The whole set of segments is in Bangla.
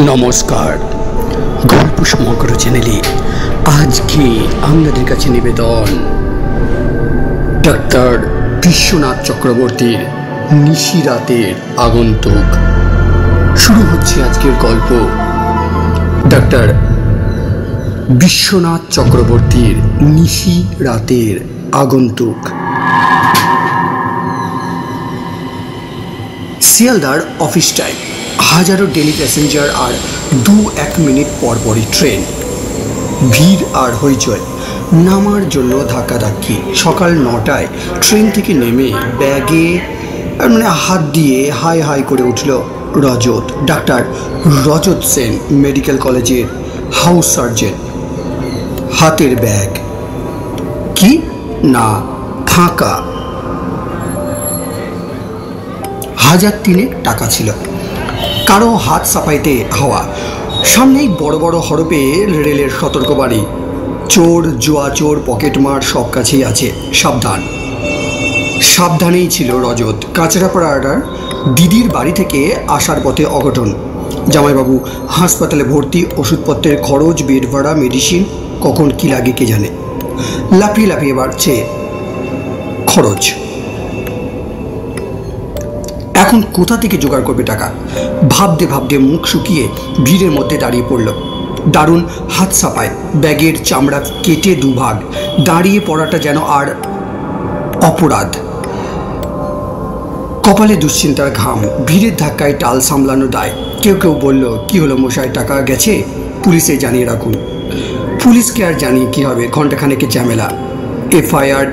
নমস্কার, গল্প সমগ্র চ্যানেলে আজকে আপনাদের কাছে নিবেদন ডাক্তার বিশ্বনাথ চক্রবর্তীর নিশি রাতের আগন্তুক। শুরু হচ্ছে আজকের গল্প ডাক্তার বিশ্বনাথ চক্রবর্তীর নিশি রাতের আগন্তুক। শিয়ালদার অফিস টাইম, হাজারো ডেলি প্যাসেঞ্জার আর 2-1 মিনিট পরপরই ট্রেন, ভিড় আর হইচই, নামার জন্য ধাক্কাধাক্কি। সকাল 9টায় ট্রেন থেকে নেমে ব্যাগে হাত দিয়ে হাই হাই করে উঠল রজত। ডাক্তার রজত সেন, মেডিকেল কলেজের হাউস সার্জন। হাতের ব্যাগ কি না ফাঁকা, 1,000 টাকা ছিল। কারো হাত সাফাইতে হাওয়া। সামনেই বড় বড় হরপে রেলের সতর্কবাণী, চোর, জুয়া চোর, পকেটমার সব কাছেই আছে, সাবধান। সাবধানেই ছিল রজত। কাঁচরাপাড়ার দিদির বাড়ি থেকে আসার পথে অঘটন। জামাইবাবু হাসপাতালে ভর্তি, ওষুধপত্রের খরচ, বেড ভাড়া, মেডিসিন, কখন কী লাগে কে জানে। লাফিয়ে লাফিয়ে বাড়ছে খরচ। এখন কোথা থেকে জোগাড় করবে টাকা? ভাবতে ভাবতে মুখ শুকিয়ে ভিড়ের মধ্যে দাঁড়িয়ে পড়ল। দারুণ হাত সাপায়, ব্যাগের চামড়া কেটে দুভাগ। দাঁড়িয়ে পড়াটা যেন আর অপরাধ। কপালে দুশ্চিন্তার ঘাম, ভিড়ের ধাক্কায় টাল সামলানো দায়। কেউ কেউ বলল, কি হলো মশাই, টাকা গেছে, পুলিশে জানিয়ে রাখুন। পুলিশকে আর জানিয়ে কী হবে, ঘণ্টাখানেকের ঝামেলা। এফআইআর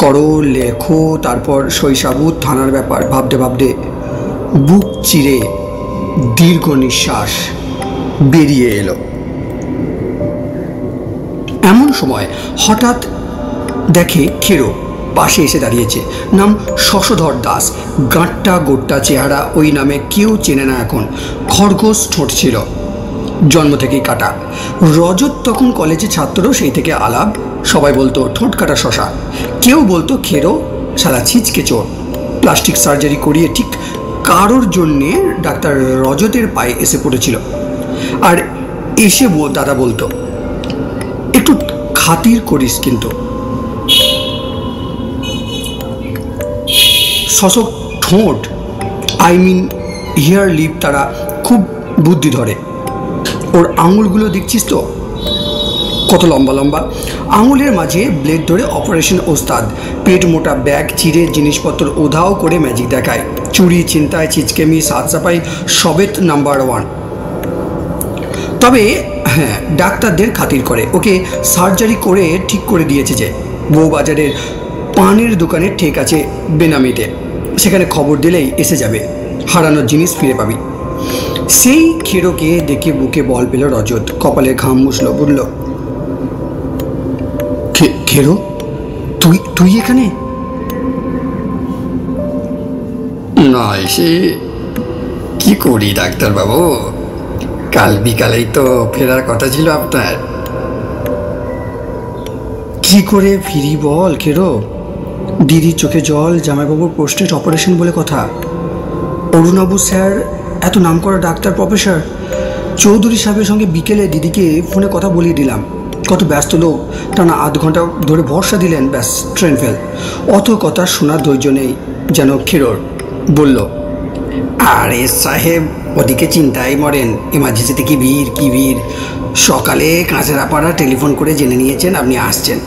করো, লেখো, তারপর সইসাবুত, থানার ব্যাপার। ভাবতে ভাবতে বুক চিরে দীর্ঘ নিঃশ্বাস বেরিয়ে এলো। এমন সময় হঠাৎ দেখে খেরো পাশে এসে দাঁড়িয়েছে। নাম শশধর দাস, গাঁট্টা গোট্টা চেহারা, ওই নামে কেউ চেনে না এখন। খরগোশ ঠোঁট ছিল, জন্ম থেকেই কাটা। রজত তখন কলেজে ছাত্র, সেই থেকে আলাপ। সবাই বলতো ঠোঁট কাটা শশা, কেউ বলতো খেরো সারা ছিচকে চোর। প্লাস্টিক সার্জারি করিয়ে ঠিক কারোর জন্যে ডাক্তার রজতের পায়ে এসে পড়েছিল। আর এসে দাদা বলতো, একটু খাতির করিস কিন্তু। শশক ঠোঁট, হিয়ার লিপ, তারা খুব বুদ্ধি ধরে। ওর আঙুলগুলো দেখছিস তো কত লম্বা লম্বা। আঙুলের মাঝে ব্লেড ধরে অপারেশন ওস্তাদ। পেট মোটা, ব্যাগ চিরে জিনিসপত্র উধাও করে ম্যাজিক দেখায়। চুরি, চিন্তায়, চিচকেমি, সাত সাফাই সবেত নাম্বার 1। তবে হ্যাঁ, ডাক্তারদের খাতির করে। ওকে সার্জারি করে ঠিক করে দিয়েছে যে বউবাজারের পানের দোকানে ঠেক আছে বেনামিতে, সেখানে খবর দিলেই এসে যাবে, হারানোর জিনিস ফিরে পাবি। সেই খেরোকে দেখে বুকে বল পেল রজত। কপালে ঘাম মুছল, বলল, খেরো তুই এখানে? না এসে কি করি ডাক্তারবাবু, কাল বিকালেই তো ফেরার কথা ছিল আপনার। কি করে ফিরি বল খেরো? দিদির চোখে জল, জামাইবাবুর পোস্টেড অপারেশন বলে কথা। অরুণবাবু স্যার এত নামকরা ডাক্তার, প্রফেসর। চৌধুরী সাহেবের সঙ্গে বিকেলে দিদিকে ফোনে কথা বলিয়ে দিলাম। কত ব্যস্ত লোক, টানা আধ ঘন্টা ধরে ভরসা দিলেন, ব্যাস ট্রেন ফেল। অত কথা শোনার ধৈর্য নেই যেন খেরোর। বলল, আরে সাহেব ওদিকে চিন্তায় মরেন, এমার্জেন্সিতে কি ভিড়। সকালে কাঁচরাপাড়া টেলিফোন করে জেনে নিয়েছেন আপনি আসছেন।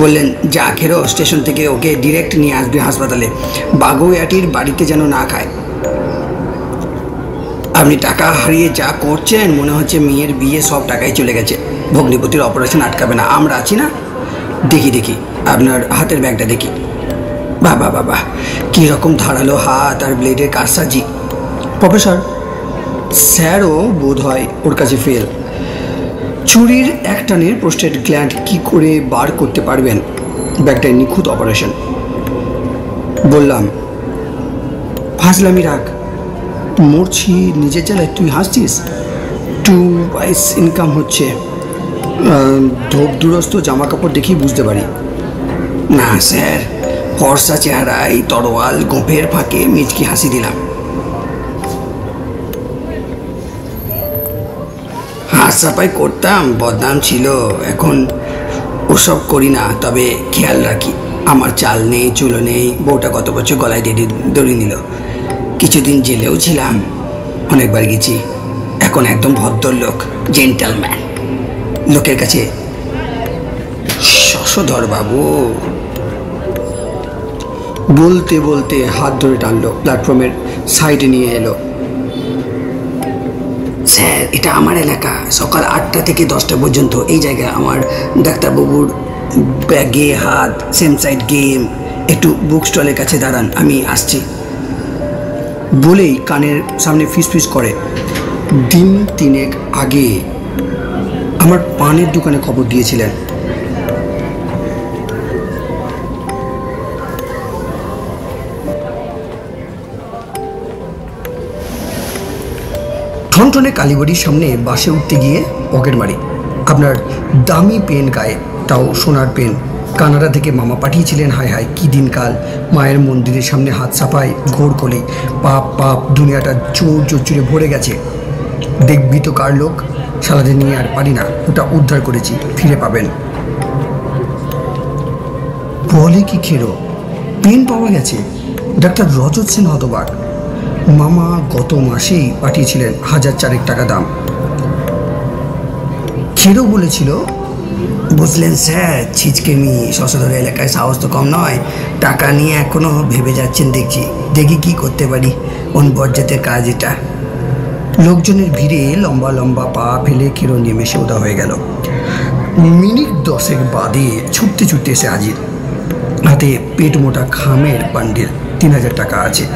বললেন, যা খেরো, স্টেশন থেকে ওকে ডিরেক্ট নিয়ে আসবে হাসপাতালে, বাগুইয়াটির বাড়িতে যেন না খায়। আপনি টাকা হারিয়ে যা করছেন, মনে হচ্ছে মেয়ের বিয়ে সব টাকাই চলে গেছে। ভগ্নিপতির অপারেশন আটকাবে না, আমরা আছি না। দেখি আপনার হাতের ব্যাগটা দেখি। বাবা কীরকম ধারালো হাত আর ব্লেডের কারসাজি। প্রফেসর স্যারও বোধ হয় ওর কাছে ফেল। চুরির একটানের প্রোস্টেট গ্ল্যান্ড কি করে বার করতে পারবেন? ব্যাগটায় নিখুঁত অপারেশন। বললাম, হাসলামি রাখ, মরছি নিজের জ্বালায়, তুই হাসছিস। 2 পয়স ইনকাম হচ্ছে, ধোপ দুরস্ত জামা কাপড় দেখেই বুঝতে পারি। না স্যার, ফর্সা চেহারায় তরোয়াল, গোঁফের ফাঁকে মিচকি হাসি দিলাম। সাফাই করতাম, বদনাম ছিল। এখন ওসব করি না, তবে খেয়াল রাখি। আমার চাল নেই, চুলো নেই। বউটা কত বছর গলায় দড়ি নিল। কিছুদিন জেলেও ছিলাম, অনেকবার গেছি। এখন একদম ভদ্রলোক, জেন্টালম্যান। লোকের কাছে শশধর বাবু বলতে বলতে হাত ধরে টানলো, প্ল্যাটফর্মের সাইডে নিয়ে এলো। স্যার, এটা আমার এলাকা। সকাল 8টা থেকে 10টা পর্যন্ত এই জায়গায় আমার ডাক্তারবাবুর ব্যাগে হাত, সেম সাইড গেম। একটু বুক স্টলের কাছে দাঁড়ান, আমি আসছি। বলেই কানের সামনে ফিস করে। দিন 3 আগে আমার পানের দোকানে খবর দিয়েছিলেন। ঠনঠনে কালীবাড়ির সামনে বাসে উঠতে গিয়ে পকেট মারি। আপনার দামি পেন গায়ে, তাও সোনার পেন। কানাডা থেকে মামা পাঠিয়েছিলেন। হায় হায়, কী দিনকাল! মায়ের মন্দিরের সামনে হাত সাফাই, ঘোর কোলে। পাপ পাপ, দুনিয়াটা চোর চোরে ভরে গেছে। দেখবি তো কার লোক। সারাদিন নিয়ে আর পারি না। ওটা উদ্ধার করেছি, ফিরে পাবেন। বলে কি খেরো, পেন পাওয়া গেছে? ডাক্তার রজত সেন হতবাক। মামা গত মাসেই পাঠিয়েছিলেন 1004 টাকা দাম। খেরো বলেছিল, বুঝলেন স্যার, ছিচকেমি শশধর এলাকায় সাহস তো কম নয়। টাকা নিয়ে এখনো ভেবে যাচ্ছেন দেখছি। দেখি কি করতে পারি। কোন বজ্জাতের কাজ এটা। লোকজনের ভিড়ে লম্বা লম্বা পা ফেলে খেরো নেমে সে উদা হয়ে গেল। মিনিট 10 বাদে ছুটতে ছুটতে এসে হাজির। হাতে পেট মোটা খামের বান্ডিল। 3000 টাকা আছে।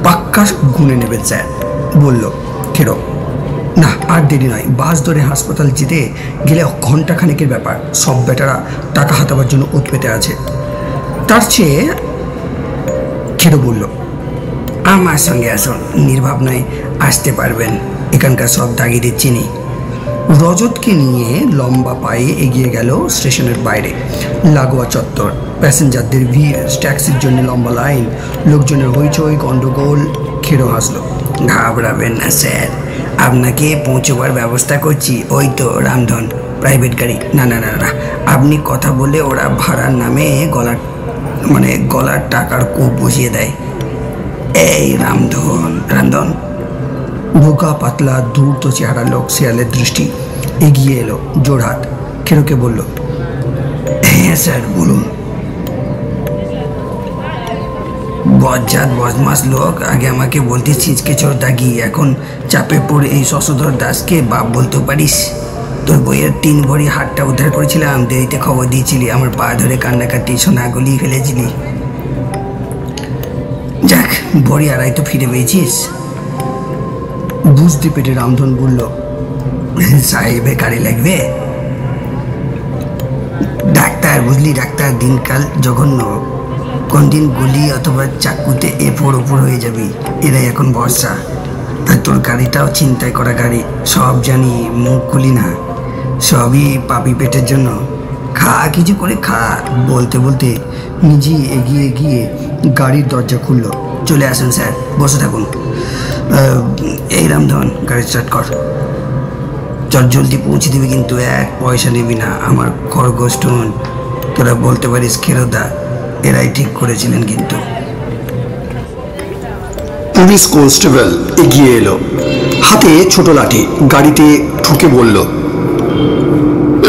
পাক্কা গুনে নেবেন স্যার, বলল খেরো। না, আর দেরি নয়। বাস ধরে হাসপাতাল যেতে গেলে ঘন্টাখানেকের ব্যাপার। সব বেটারা টাকা হাতাবার জন্য ওত পেতে আছে। তার চেয়ে খেরো বলল, আমার সঙ্গে আসুন, নির্ভাবনায় আসতে পারবেন। এখানকার সব দাগিদের চিনি। রজতকে নিয়ে লম্বা পায়ে এগিয়ে গেল স্টেশনের বাইরে। লাগোয়া চত্বর, প্যাসেঞ্জারদের ভিড়, ট্যাক্সির জন্য লম্বা লাইন, লোকজনের হইচই, গন্ডগোল। খেরো হাসলো। ঘাবড়াবেন না স্যার, আপনাকে পৌঁছবার ব্যবস্থা করছি। ওই তো রামধন প্রাইভেট গাড়ি। না না না না, আপনি কথা বলে ওরা ভাড়ার নামে গলার টাকার কূপ বসিয়ে দেয়। এই রামধন। বোকা পাতলা ধূর্ত চেহারা লোক, শেয়ালের দৃষ্টি। এগিয়ে এলো জোড়হাত। খেরোকে বলল, হ্যাঁ স্যার, বলুন। বজ্জাত বদমাস লোক। আগে আমাকে বলতে ছিচকে চোর দাগি, এখন চাপে পড়ে এই শশধর দাসকে বাপ বলতে পারিস? তোর বইয়ের 3 ভরি হাটটা উদ্ধার করেছিলাম, দেরিতে খবর দিয়েছিলি। আমার পা ধরে কান্নাকাটি, সোনা গলিয়ে ফেলেছিলি। যাক, ভরি 2.5 তো ফিরে পেয়েছিস। বুঝতে পেরে রামধন বলল, সাহেবে গাড়ি লাগবে? ডাক্তার, বুঝলি ডাক্তার, দিনকাল জঘন্য। কোন দিন গুলি অথবা চাকুতে এপর ওপর হয়ে যাবি। এরাই এখন ভরসা। আর তোর গাড়িটাও চিন্তায় করা গাড়ি। সব জানি, মুখ খুলি না। সবই পাপি পেটের জন্য। খা, কিছু করে খা। বলতে বলতে নিজে এগিয়ে গিয়ে গাড়ির দরজা খুলল। চলে আসুন স্যার, বসে থাকুন। এই রামধন, গাড়ি স্টার্ট কর। চল, জলদি পৌঁছে দিবি কিন্তু, 1 পয়সা নিবি না। আমার খরগোষ্ঠন, তোরা বলতে পারিস খেরোদা, এরাই ঠিক করেছিলেন কিন্তু। পুলিশ কনস্টেবল এগিয়ে এলো, হাতে ছোট লাঠি। গাড়িতে ঠুকে বলল,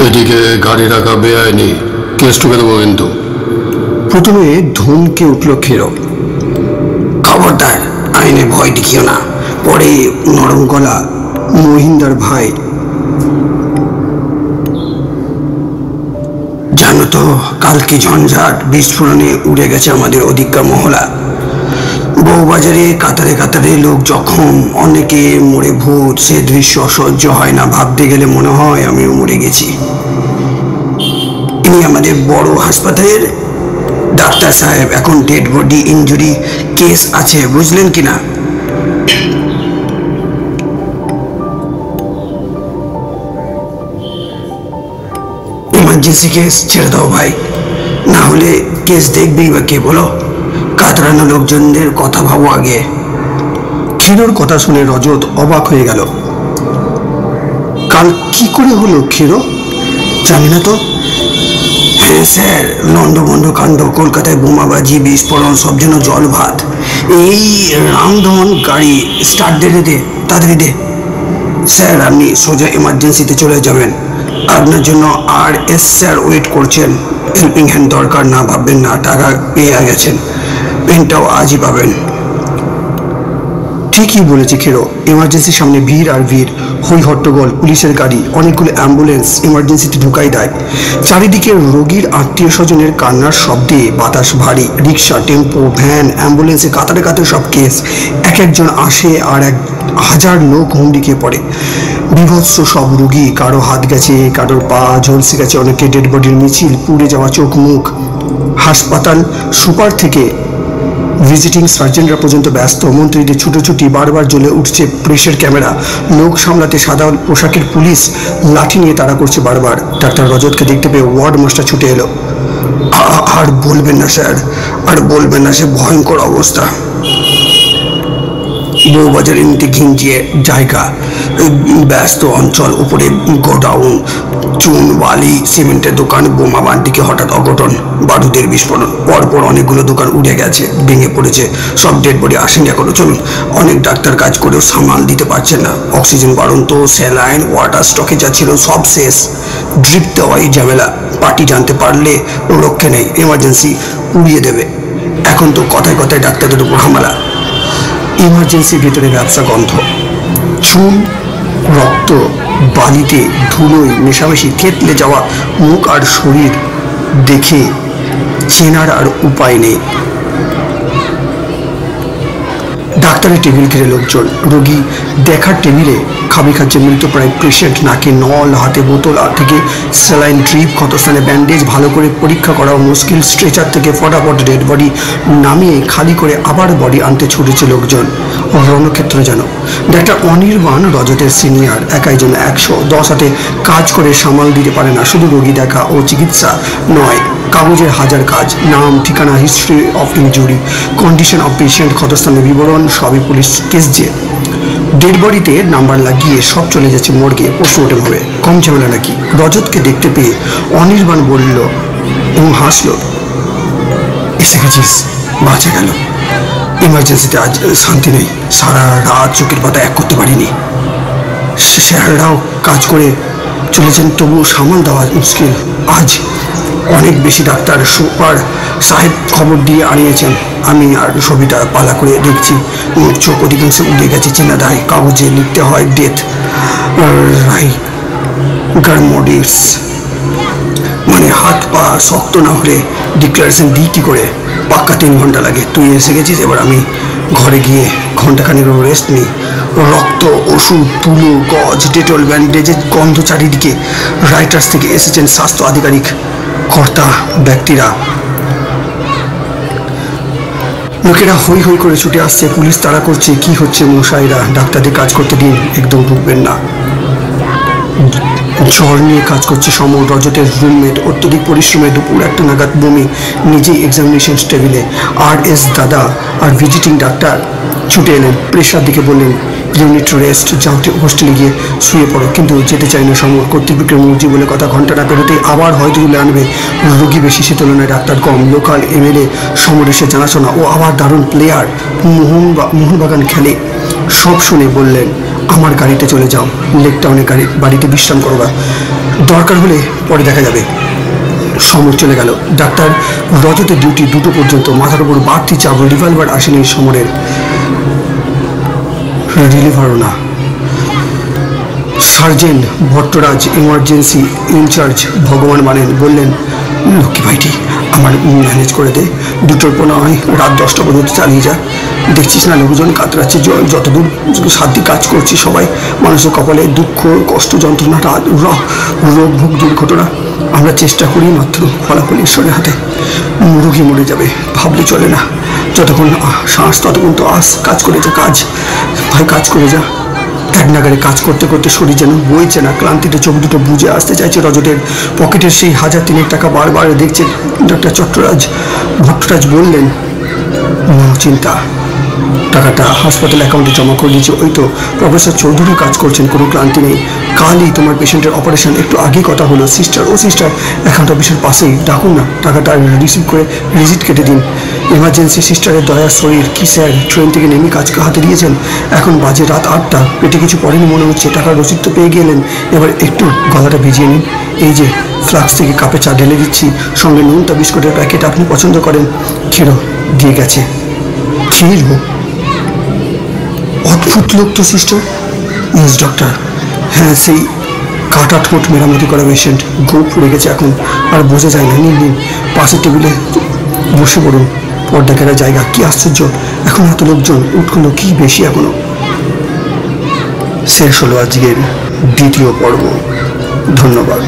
এদিকে গাড়ি রাখা বেআইনি, কেস ঠুকে দেবো কিন্তু। প্রথমে ধমকে উঠল খেরো, খবরদার, আইনে ভয় দেখিও না। পরে নরম গলা, মহিন্দার ভাই, জানো তো, কালকে ঝঞ্ঝাট বিস্ফোরণে উড়ে গেছে আমাদের অধিকার মহলা। বউবাজারে কাতারে কাতারে লোক জখম, অনেকে মরে ভূত। সে দৃশ্য অসহ্য হয় না। ভাবতে গেলে মনে হয় আমিও মরে গেছি। ইনি আমাদের বড় হাসপাতালের ডাক্তার সাহেব। এখন ডেড বডি ইনজুরি কেস আছে, বুঝলেন কিনা? ইমার্জেন্সি কেস ছেড়ে দাও ভাই, না হলে কেস দেখবেই বা কে বলো? কাতরানো লোকজনদের কথা ভাবো আগে। খেরোর কথা শুনে রজত অবাক হয়ে গেল। কাল কি করে হলো ক্ষীরো? জানি না তো। হ্যাঁ স্যার, লন্ডভন্ড কাণ্ড, কলকাতায় বোমাবাজি, বিস্ফোরণ, সব যেন জল ভাত। এই রামধন, গাড়ি স্টার্ট দে, তাড়াতাড়ি দে। স্যার, আপনি সোজা এমার্জেন্সিতে চলে যাবেন। আপনার জন্য RS স্যার ওয়েট করছেন। হেল্পিং হ্যান্ড দরকার না, ভাববেন না, টাকা পেয়ে গেছেন, পেনটাও আজই পাবেন। ঠিকই বলেছে ক্ষীরো। এমার্জেন্সির সামনে ভিড় আর ভিড়, হই হট্টগোল, পুলিশের গাড়ি, অনেকগুলো অ্যাম্বুলেন্স এমার্জেন্সিতে ঢুকাই দেয়। চারিদিকে রোগীর আত্মীয় স্বজনের কান্নার শব্দে বাতাস ভারী। রিক্সা, টেম্পো, ভ্যান, অ্যাম্বুলেন্সে কাতারে কাতারে সব কেস। এক একজন আসে আর 1000 লোক হুমড়ি খেয়ে পড়ে। বিভৎস সব রোগী, কারো হাত গেছে, কারোর পা ঝলসে গেছে, অনেকে ডেড বডির মিছিল, পুড়ে যাওয়া চোখ মুখ। হাসপাতাল সুপার থেকে ভিজিটিং সার্জনরা পর্যন্ত ব্যস্ত। মন্ত্রীদের ছুটোছুটি, বারবার জ্বলে উঠছে প্রেসের ক্যামেরা। লোক সামলাতে সাদা পোশাকের পুলিশ লাঠি নিয়ে তাড়া করছে বারবার। ডাক্তার রজতকে দেখতে পেয়ে ওয়ার্ড মাস্টার ছুটে এলো। আর বলবেন না স্যার, আর বলবেন না, সে ভয়ঙ্কর অবস্থা। বউবাজার এমনিতে ঘিঞ্জিয়ে জায়গা, ব্যস্ত অঞ্চল, উপরে গোডাউন, চুন, বালি, সিমেন্টের দোকান, বোমা বান্টিকে হঠাৎ অঘটন, বারুদের বিস্ফোরণ, পরপর অনেকগুলো দোকান উড়ে গেছে, ভেঙে পড়েছে, সব ডেড বডি আসেনি এখনো। চলুন, অনেক ডাক্তার কাজ করেও সামাল দিতে পারছেন না। অক্সিজেন বাড়ন্ত, স্যালাইন, ওয়াটার স্টকে যা ছিল সব শেষ। ড্রিপ দেওয়াই ঝামেলা, পার্টি জানতে পারলে রক্ষে নেই, এমার্জেন্সি উড়িয়ে দেবে। এখন তো কথায় কথায় ডাক্তারদের উপর হামলা। ইমার্জেন্সির ভেতরে ব্যবসা গন্ধ, চুন, রক্ত, বালিতে, ধুলোয় মেশামেশি, থেতলে যাওয়া মুখ আর শরীর দেখে চেনার আর উপায় নেই। ডাক্তারের টেবিল ঘিরে লোকজন, রোগী দেখার টেবিলে খাবি খাচ্ছে মৃতপ্রায় পেশেন্ট, নাকে নল, হাতে বোতল থেকে স্যালাইন ড্রিপ, ক্ষতস্থানে ব্যান্ডেজ, ভালো করে পরীক্ষা করাও মুশকিল। স্ট্রেচার থেকে ফটাফট ডেড বডি নামিয়ে খালি করে আবার বডি আনতে ছুটেছে লোকজন। রণক্ষেত্র যেন। ডাক্তার অনির্বাণ রজতের সিনিয়র, একাই যেন 110 হাতে কাজ করে সামাল দিতে পারে না। শুধু রোগী দেখা ও চিকিৎসা নয়, কাগজের হাজার কাজ, নাম, ঠিকানা, history of injury, condition of patient, ক্ষতস্থানের বিবরণ, সবই পুলিশ কেস যে। ডেড বডিতে নাম্বার লাগিয়ে সব চলে যাচ্ছে মর্গে, পোস্টমর্টেম হবে। কম ঝামেলা নাকি? রজতকে দেখতে পেয়ে অনির্বাণ বলল এবং হাসল, এসে গেছিস, বাঁচা গেল। ইমার্জেন্সিতে আজ শান্তি নেই, সারা রাত চোখের পাতা এক করতে পারিনি। স্যাররাও কাজ করে চলেছেন, তবু সামাল দেওয়া মুশকিল। আজ অনেক বেশি ডাক্তার সুপার সাহেব খবর দিয়ে আনিয়েছেন। আমি আর ছবিটা পালা করে দেখছি, চোখ অধিকাংশ উড়ে গেছে। চেনা দায়, কাগজে লিখতে হয় ডেথ গার্মোডিস, মানে হাত পা শক্ত না হলে ডিক্লারেশন দিই কী করে? পাক্কা 3 ঘন্টা লাগে। তুই এসে গেছিস, এবার আমি ঘরে গিয়ে ঘন্টাখানেরও রেস্ট নিই। রক্ত, ওষুধ, তুলো, গজ, ডেটল, ব্যান্ডেজের গন্ধ চারিদিকে। রাইটার্স থেকে এসেছেন স্বাস্থ্য আধিকারিক, কর্তা ব্যক্তিরা। লোকেরা হই হই করে ছুটে আসছে, পুলিশ তাড়া করছে। কি হচ্ছে মশাইরা? ডাক্তারদের কাজ করতে দিন, একদম ঢুকবেন না। জ্বর নিয়ে কাজ করছে সমর, রজতের রুমমেট। অত্যধিক পরিশ্রমে দুপুর 1টা নাগাদ বমি, নিজেই এক্সামিনেশন টেবিলে। RS দাদা আর ভিজিটিং ডাক্তার ছুটে এলেন, প্রেশার দিকে বললেন, ইউনিট রেস্ট, যাও হোস্টেলে গিয়ে শুয়ে পড়ো। কিন্তু যেতে চাই না সমর, কর্তৃপক্ষের মর্জি বলে কথা। ঘন্টা না পেরোতেই আবার হয়তো তুলে আনবে। রোগী বেশি, সে তুলনায় ডাক্তার কম। লোকাল MLA সমরের সে জানাশোনা, ও আবার দারুণ প্লেয়ার, মোহনবাগান খেলে। সব শুনে বললেন, আমার গাড়িতে চলে যাও, লেকটাউনে বাড়িতে বিশ্রাম করবা, দরকার হলে পরে দেখা যাবে। সমর চলে গেল। ডাক্তার রজতের ডিউটি 2টো পর্যন্ত। মাথার উপর বাড়তি চাপ, রিভলভার আসেনি সমরের, রিলিভারও না। সার্জেন্ট ভট্টরাজ, ইমার্জেন্সি ইনচার্জ, ভগবান মানেন, বললেন, লক্ষ্মী ভাইটি আমার ম্যানেজ করে দে, 2টোর পর নয়, রাত 10টা পর্যন্ত চালিয়ে যা। দেখছিস না লোকজন কাতরাচ্ছে, যতদূর সাধ্যে কাজ করছি সবাই। মানুষের কপালে দুঃখ, কষ্ট, যন্ত্রণাটা, রোগ ভোগ, দুর্ঘটনা। আমরা চেষ্টা করি মাত্র, ফলাফল ঈশ্বরের হাতে। রোগী মরে যাবে ভাবলে চলে না। যতক্ষণ শ্বাস ততক্ষণ তো কাজ করে যা, কাজ ভাই, কাজ করে যা। এক নাগারে কাজ করতে করতে শরীর যেন বইছে না, ক্লান্তিতে চোখ দুটো বুঝে আসতে চাইছে। রজতের পকেটের সেই 1000-3 টাকা বারবার দেখছে। ডক্টর ভট্টরাজ বললেন, চিন্তা, টাকাটা হাসপাতাল অ্যাকাউন্টে জমা করে দিয়েছি। ওই তো প্রফেসর চৌধুরী কাজ করছেন, কোনো ক্লান্তি নেই। কালই তোমার পেশেন্টের অপারেশন, একটু আগে কথা হলো। সিস্টার, ও সিস্টার, অ্যাকাউন্ট অফিসের পাশেই, ডাকুন না, টাকাটা রিসিভ করে রিসিট কেটে দিন। এমার্জেন্সি সিস্টারের দয়ার শরীর। কি স্যার, ট্রেন থেকে নেমে কাজ হাতে দিয়েছেন? এখন বাজে রাত 8টা, পেটে কিছু পড়েনি মনে হচ্ছে। টাকার রসিদ তো পেয়ে গেলেন, এবার একটু গলাটা ভিজিয়ে নিন। এই যে ফ্লাক্স থেকে কাপে চা ঢেলে দিচ্ছি, সঙ্গে নোনতা বিস্কুটের প্যাকেট আপনি পছন্দ করেন। ক্ষীরও দিয়ে গেছে। ক্ষীর? অদ্ভুত লোক তো সিস্টার। ইয়েস ডক্টর, হ্যাঁ সেই কাটা ঠোঁট মেরামতি করা পেশেন্ট, গোপ পড়ে গেছে এখন, আর বোঝা যায় না। নিন নিন, পাশের টেবিলে বসে পড়ুন, পর্দা ঘেরা জায়গা। কি আশ্চর্য, এখন এত লোকজন, উঠলো কি বেশি এখনো। শেষ হলো আজকের দ্বিতীয় পর্ব। ধন্যবাদ।